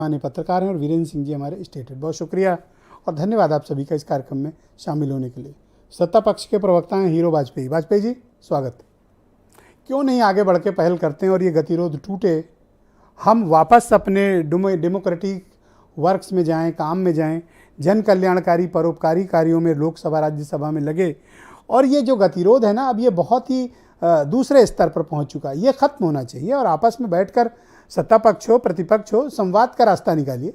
माननीय पत्रकार हैं और वीरेंद्र सिंह जी हमारे स्टेट हेड। बहुत शुक्रिया और धन्यवाद आप सभी का इस कार्यक्रम में शामिल होने के लिए। सत्ता पक्ष के प्रवक्ता हैं हीरो वाजपेयी। वाजपेयी जी स्वागत। क्यों नहीं आगे बढ़ के पहल करते हैं और ये गतिरोध टूटे, हम वापस अपने डेमोक्रेटिक वर्क्स में जाएं, काम में जाएं, जन कल्याणकारी परोपकारी कार्यों में लोकसभा राज्यसभा में लगे। और ये जो गतिरोध है ना, अब ये बहुत ही दूसरे स्तर पर पहुंच चुका है, ये खत्म होना चाहिए और आपस में बैठकर सत्ता पक्ष हो प्रतिपक्ष हो संवाद का रास्ता निकालिए।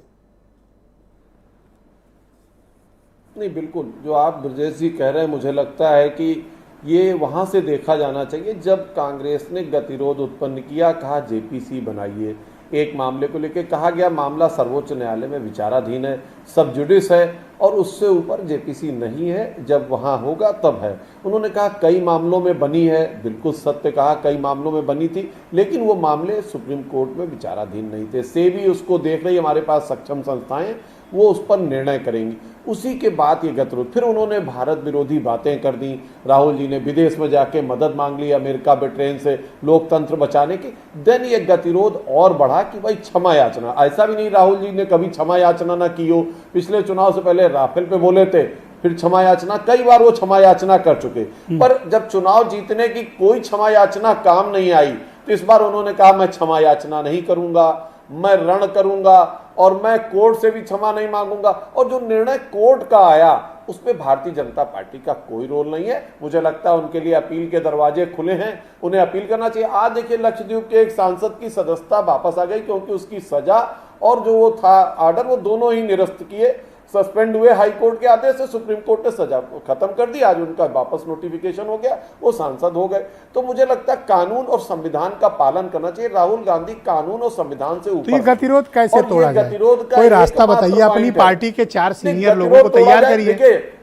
नहीं, बिल्कुल जो आप ब्रजेश जी कह रहे हैं, मुझे लगता है कि ये वहां से देखा जाना चाहिए जब कांग्रेस ने गतिरोध उत्पन्न किया, कहा जेपीसी बनाइए। एक मामले को लेकर कहा गया मामला सर्वोच्च न्यायालय में विचाराधीन है, सब जुडिस है और उससे ऊपर जेपीसी नहीं है, जब वहां होगा तब है। उन्होंने कहा कई मामलों में बनी है, बिल्कुल सत्य कहा, कई मामलों में बनी थी, लेकिन वो मामले सुप्रीम कोर्ट में विचाराधीन नहीं थे। सेबी उसको देख रही, हमारे पास सक्षम संस्थाएं, वो उस पर निर्णय करेंगी। उसी के बाद ये गतिरोध, फिर उन्होंने भारत विरोधी बातें कर दी। राहुल जी ने विदेश में जाके मदद मांग ली अमेरिका ब्रिटेन से लोकतंत्र बचाने की। देन ये गतिरोध और बढ़ा कि भाई क्षमा याचना। ऐसा भी नहीं राहुल जी ने कभी क्षमा याचना ना की हो। पिछले चुनाव से पहले राफेल पे बोले थे, फिर क्षमा याचना, कई बार वो क्षमा याचना कर चुके। पर जब चुनाव जीतने की कोई क्षमा याचना काम नहीं आई, तो इस बार उन्होंने कहा मैं क्षमा याचना नहीं करूंगा, मैं रण करूंगा और मैं कोर्ट से भी क्षमा नहीं मांगूंगा। और जो निर्णय कोर्ट का आया उसमें भारतीय जनता पार्टी का कोई रोल नहीं है। मुझे लगता है उनके लिए अपील के दरवाजे खुले हैं, उन्हें अपील करना चाहिए। आज देखिए लक्षद्वीप के एक सांसद की सदस्यता वापस आ गई, क्योंकि उसकी सजा और जो वो था आर्डर, वो दोनों ही निरस्त किए, सस्पेंड हुए हाई कोर्ट के आदेश से। सुप्रीम कोर्ट ने सजा खत्म कर दी, आज उनका वापस नोटिफिकेशन हो गया, वो सांसद हो गए। तो मुझे लगता है कानून और संविधान का पालन करना चाहिए। राहुल गांधी कानून और संविधान से ऊपर। तो ये गतिरोध कैसे तोड़ा जाए? गतिरोध का कोई रास्ता बताइए, अपनी पार्टी के 4 सीनियर लोगों को तैयार करिए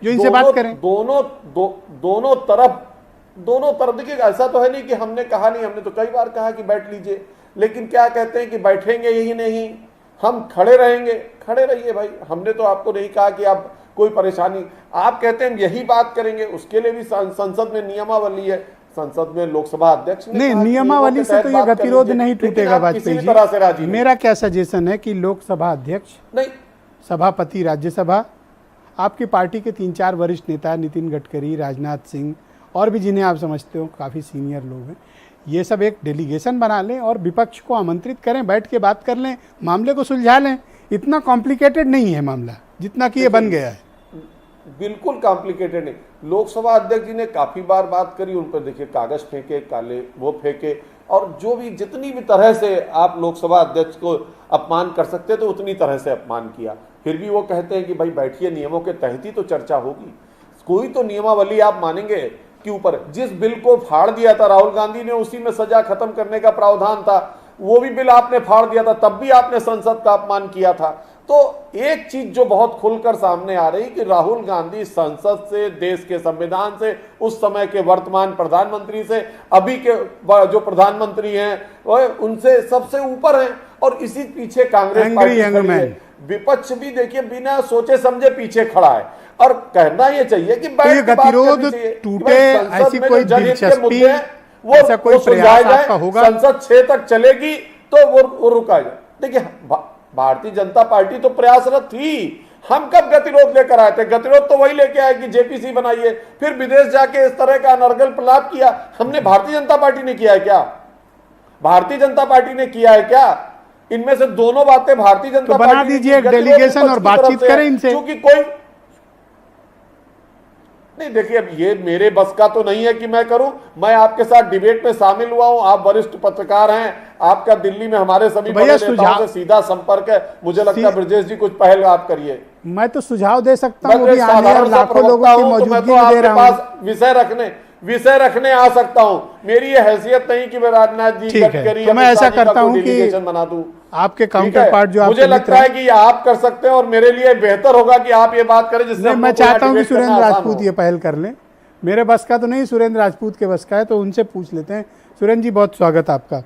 जो इनसे बात करें। दोनों तरफ देखिए, ऐसा तो है नहीं कि हमने कहा नहीं, हमने तो कई बार कहा कि बैठ लीजिए, लेकिन क्या कहते हैं कि बैठेंगे यही नहीं, हम खड़े रहेंगे। खड़े रहिए भाई, हमने तो आपको नहीं कहा कि आप कोई परेशानी, आप कहते हैं यही बात करेंगे, उसके लिए भी संसद में नियमावली है, संसद में लोकसभा अध्यक्ष ने नहीं, नियमावली से तो ये गतिरोध नहीं टूटेगा वाजपेयी जी। मेरा क्या सजेशन है कि लोकसभा अध्यक्ष नहीं, सभापति राज्यसभा, आपकी पार्टी के 3-4 वरिष्ठ नेता, नितिन गडकरी, राजनाथ सिंह और भी जिन्हें आप समझते हो काफी सीनियर लोग हैं, ये सब एक डेलीगेशन बना लें और विपक्ष को आमंत्रित करें, बैठ के बात कर लें, मामले को सुलझा लें। इतना कॉम्प्लिकेटेड नहीं है मामला जितना कि ये बन गया है। बिल्कुल कॉम्प्लिकेटेड नहीं। लोकसभा अध्यक्ष जी ने काफी बार बात करी, उन पर देखिए कागज फेंके, काले वो फेंके, और जो भी जितनी भी तरह से आप लोकसभा अध्यक्ष को अपमान कर सकते थे उतनी तरह से अपमान किया। फिर भी वो कहते हैं कि भाई बैठिए, नियमों के तहत ही तो चर्चा होगी, कोई तो नियमावली आप मानेंगे के ऊपर। जिस बिल को फाड़ दिया था राहुल गांधी ने, उसी में सजा खत्म करने का प्रावधान था, वो भी बिल आपने फाड़ दिया था, तब भी आपने संसद का अपमान किया था। तो एक चीज जो बहुत खुलकर सामने आ रही कि राहुल गांधी संसद से, देश के संविधान से, उस समय के वर्तमान प्रधानमंत्री से, अभी के जो प्रधानमंत्री हैं उनसे सबसे ऊपर हैं। और इसी पीछे कांग्रेस पार्टी, विपक्ष भी देखिए बिना सोचे समझे पीछे खड़ा है। और कहना ये चाहिए कि तो ये गतिरोध टूटे, ऐसी कोई दिलचस्पी, ऐसा कोई प्रयास आपका होगा? संसद 6 तक चलेगी तो वो रुका जाए। देखिए भारतीय जनता पार्टी तो प्रयासरत थी, हम कब गतिरोध लेकर आए थे? गतिरोध तो वही लेके आए कि जेपीसी बनाइए, फिर विदेश जाके इस तरह का अनर्गल प्रलाप किया। हमने, भारतीय जनता पार्टी ने किया है क्या? भारतीय जनता पार्टी ने किया है क्या? इनमें से दोनों बातें भारतीय जनता पार्टी बना दीजिए एक डेलीगेशन और बातचीत करें इनसे। क्योंकि कोई नहीं, देखिए अब ये मेरे बस का तो नहीं है कि मैं करूं। मैं आपके साथ डिबेट में शामिल हुआ हूं, आप वरिष्ठ पत्रकार हैं, आपका दिल्ली में हमारे सभी बड़े नेताओं से सीधा संपर्क है। मुझे लगता है ब्रजेश जी कुछ पहल आप करिए। मैं तो सुझाव दे सकता हूं कि लाखों लोगों की मौजूदगी में दे रहा हूं, विषय रखने आ सकता हूं। मेरी ये हैसियत नहीं कि मैं राजनाथ जी, गडकरी, तो मैं ऐसा करता हूं कि बना दूं। आपके काउंटर पार्ट जो मुझे लगता है कि आप कर सकते हैं और मेरे लिए बेहतर होगा कि आप ये बात करें जिससे मैं चाहता हूं कि सुरेंद्र राजपूत ये पहल कर लें। मेरे बस का तो नहीं, सुरेंद्र राजपूत के बस का है, तो उनसे पूछ लेते हैं। सुरेंद्र जी बहुत स्वागत आपका।